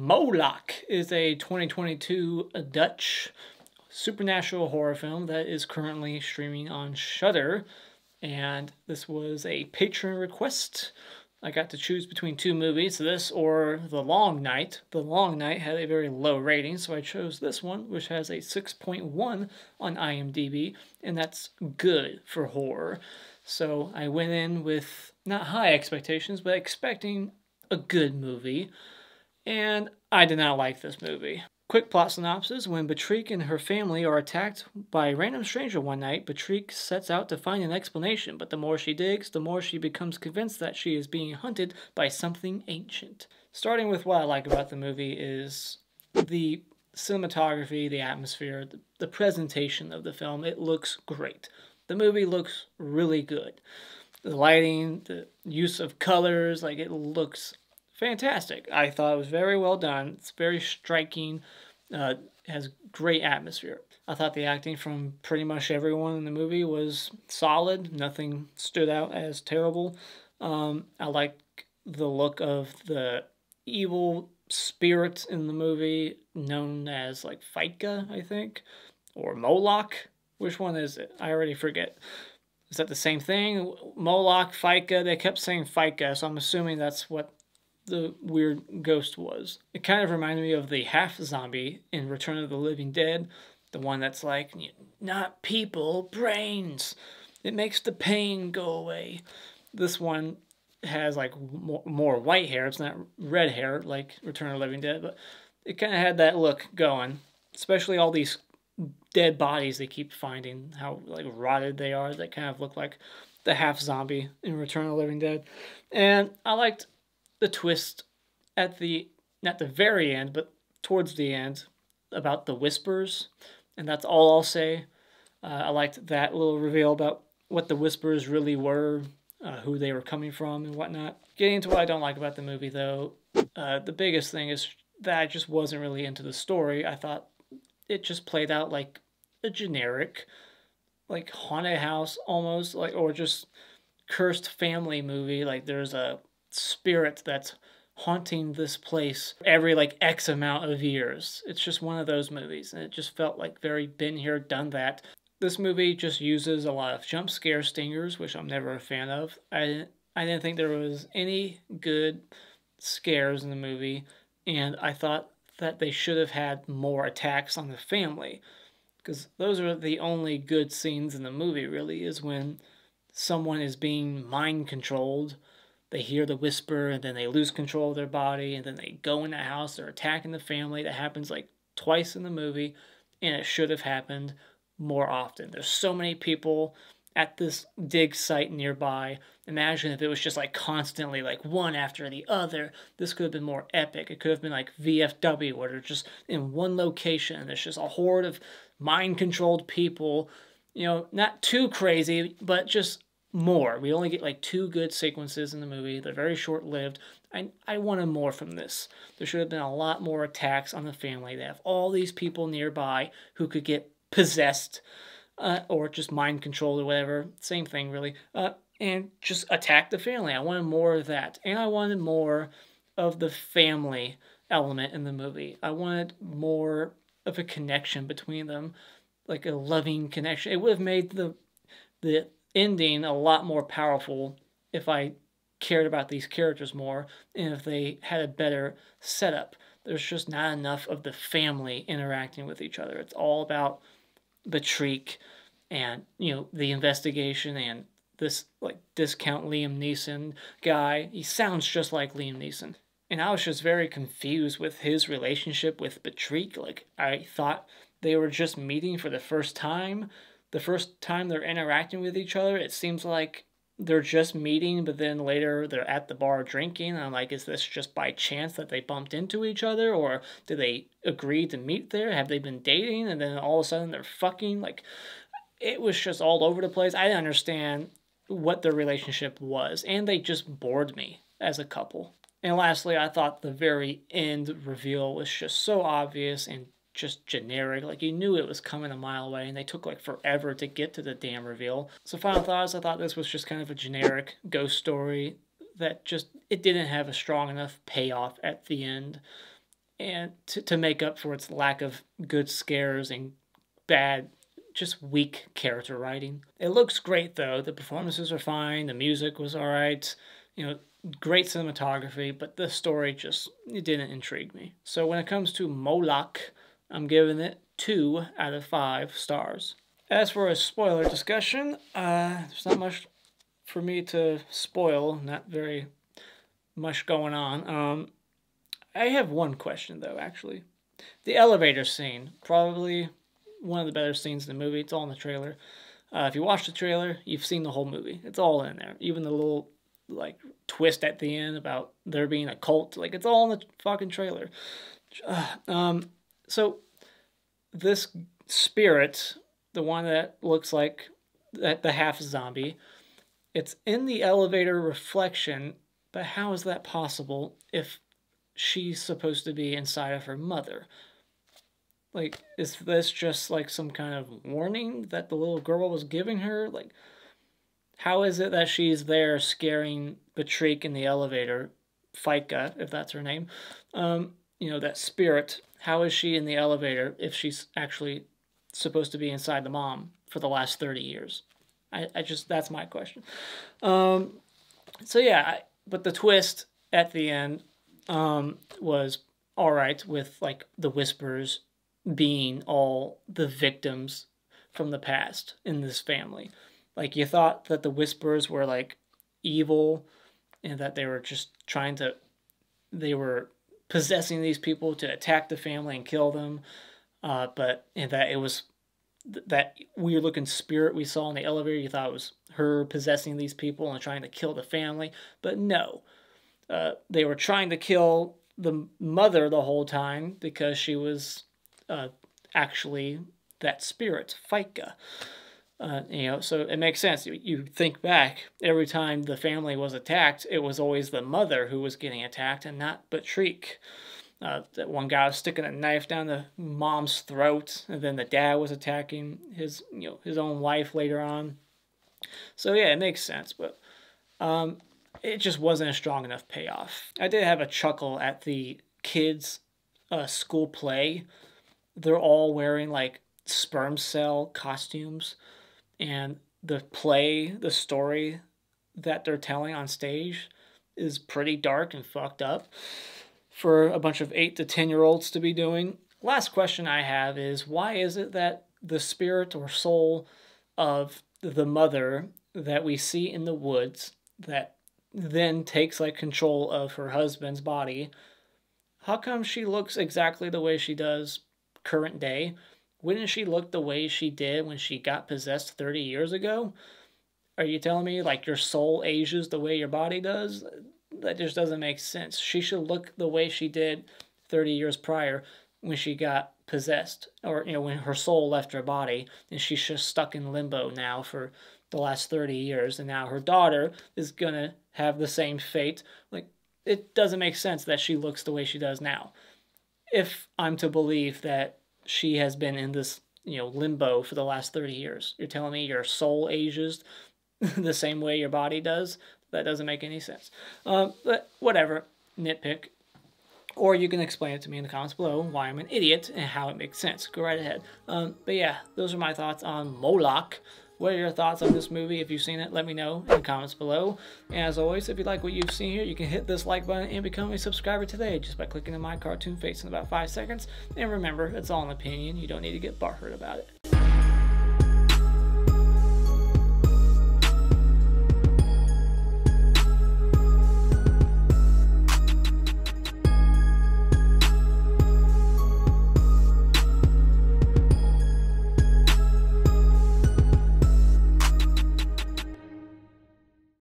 Moloch is a 2022 Dutch supernatural horror film that is currently streaming on Shudder, and this was a patron request. I got to choose between two movies, this or The Long Night. The Long Night had a very low rating, so I chose this one, which has a 6.1 on IMDb, and that's good for horror. So I went in with not high expectations, but expecting a good movie, and I did not like this movie. Quick plot synopsis: when Patrick and her family are attacked by a random stranger one night, Patrick sets out to find an explanation, but the more she digs, the more she becomes convinced that she is being hunted by something ancient. Starting with what I like about the movie is the cinematography, the atmosphere, the presentation of the film. It looks great. The movie looks really good. The lighting, the use of colors, like, it looks fantastic. I thought it was very well done. It's very striking. Has great atmosphere. I thought the acting from pretty much everyone in the movie was solid. Nothing stood out as terrible. I like the look of the evil spirit in the movie, known as like Fika, I think, or Moloch. Which one is it? I already forget. Is that the same thing? Moloch, Fika. They kept saying Fika, so I'm assuming that's what the weird ghost was. It kind of reminded me of the half zombie in Return of the Living Dead, the one that's like, not people, brains. It makes the pain go away. This one has like more white hair. It's not red hair like Return of the Living Dead, but it kind of had that look going. Especially all these dead bodies they keep finding, how like rotted they are. That kind of look like the half zombie in Return of the Living Dead. And I liked the twist at the, not the very end, but towards the end, about the whispers, and that's all I'll say. I liked that little reveal about what the whispers really were, who they were coming from and whatnot. Getting into what I don't like about the movie, though, the biggest thing is that I just wasn't really into the story. I thought it just played out like a generic, like, haunted house almost, like, or just cursed family movie. Like, there's a spirit that's haunting this place every like X amount of years. It's just one of those movies, and it just felt like very been here, done that. This movie just uses a lot of jump scare stingers, which I'm never a fan of. I didn't think there was any good scares in the movie, and I thought that they should have had more attacks on the family, because those are the only good scenes in the movie, really, is when someone is being mind controlled. They hear the whisper, and then they lose control of their body, and then they go in the house, they're attacking the family. That happens like twice in the movie, and it should have happened more often. There's so many people at this dig site nearby. Imagine if it was just like constantly like one after the other. This could have been more epic. It could have been like VFW, where they're just in one location, and there's just a horde of mind-controlled people. Not too crazy, but just more. We only get like 2 good sequences in the movie. They're very short-lived. I wanted more from this. There should have been a lot more attacks on the family. They have all these people nearby who could get possessed, or just mind controlled or whatever. Same thing, really. And just attack the family. I wanted more of that. And I wanted more of the family element in the movie. I wanted more of a connection between them, like a loving connection. It would have made the ending a lot more powerful if I cared about these characters more, and if they had a better setup. There's just not enough of the family interacting with each other. It's all about Patrick and, the investigation, and this like discount Liam Neeson guy. He sounds just like Liam Neeson. And I was just very confused with his relationship with Patrick. Like, I thought they were just meeting for the first time. The first time they're interacting with each other, it seems like they're just meeting, but then later they're at the bar drinking. And I'm like, is this just by chance that they bumped into each other? Or did they agree to meet there? Have they been dating? And then all of a sudden they're fucking? Like, it was just all over the place. I didn't understand what their relationship was. And they just bored me as a couple. And lastly, I thought the very end reveal was just so obvious and just generic. Like, you knew it was coming a mile away, and they took like forever to get to the damn reveal. So final thoughts: I thought this was just kind of a generic ghost story that just, it didn't have a strong enough payoff at the end. and to make up for its lack of good scares and bad, just weak character writing. It looks great though. The performances are fine. The music was all right. You know, great cinematography, but the story just, it didn't intrigue me. So when it comes to Moloch, I'm giving it 2 out of 5 stars. As for a spoiler discussion, there's not much for me to spoil. Not very much going on. I have one question though, actually. The elevator scene, probably one of the better scenes in the movie. It's all in the trailer. If you watch the trailer, you've seen the whole movie. It's all in there. Even the little like twist at the end about there being a cult, like it's all in the fucking trailer. So this spirit, the one that looks like the half zombie, it's in the elevator reflection, but how is that possible if she's supposed to be inside of her mother? Like, is this just like some kind of warning that the little girl was giving her? Like, how is it that she's there scaring Patrick in the elevator, Fika, if that's her name? You know, that spirit, how is she in the elevator if she's actually supposed to be inside the mom for the last 30 years? I just, that's my question. So yeah, but the twist at the end was all right, with like the whispers being all the victims from the past in this family. Like, you thought that the whispers were like evil and that they were just they were possessing these people to attack the family and kill them. And that it was that weird looking spirit we saw in the elevator. You thought it was her possessing these people and trying to kill the family. But no, they were trying to kill the mother the whole time because she was actually that spirit, Fika. You know, so it makes sense. You think back, every time the family was attacked, it was always the mother who was getting attacked and not Patrick. That one guy was sticking a knife down the mom's throat, and then the dad was attacking his own wife later on. So yeah, it makes sense, but it just wasn't a strong enough payoff. I did have a chuckle at the kids' school play. They're all wearing like sperm cell costumes, and the story that they're telling on stage is pretty dark and fucked up for a bunch of 8 to 10-year-olds to be doing. Last question I have is, why is it that the spirit or soul of the mother that we see in the woods that then takes like control of her husband's body, how come she looks exactly the way she does current day? Wouldn't she look the way she did when she got possessed 30 years ago? Are you telling me like your soul ages the way your body does? That just doesn't make sense. She should look the way she did 30 years prior when she got possessed, or when her soul left her body, and she's just stuck in limbo now for the last 30 years, and now her daughter is gonna have the same fate. Like, it doesn't make sense that she looks the way she does now, if I'm to believe that she has been in this limbo for the last 30 years. You're telling me your soul ages the same way your body does? That doesn't make any sense. But whatever, nitpick. Or you can explain it to me in the comments below why I'm an idiot and how it makes sense. Go right ahead. But yeah, those are my thoughts on Moloch. What are your thoughts on this movie? If you've seen it, let me know in the comments below. And as always, if you like what you've seen here, you can hit this like button and become a subscriber today just by clicking on my cartoon face in about 5 seconds. And remember, it's all an opinion. You don't need to get butthurt about it.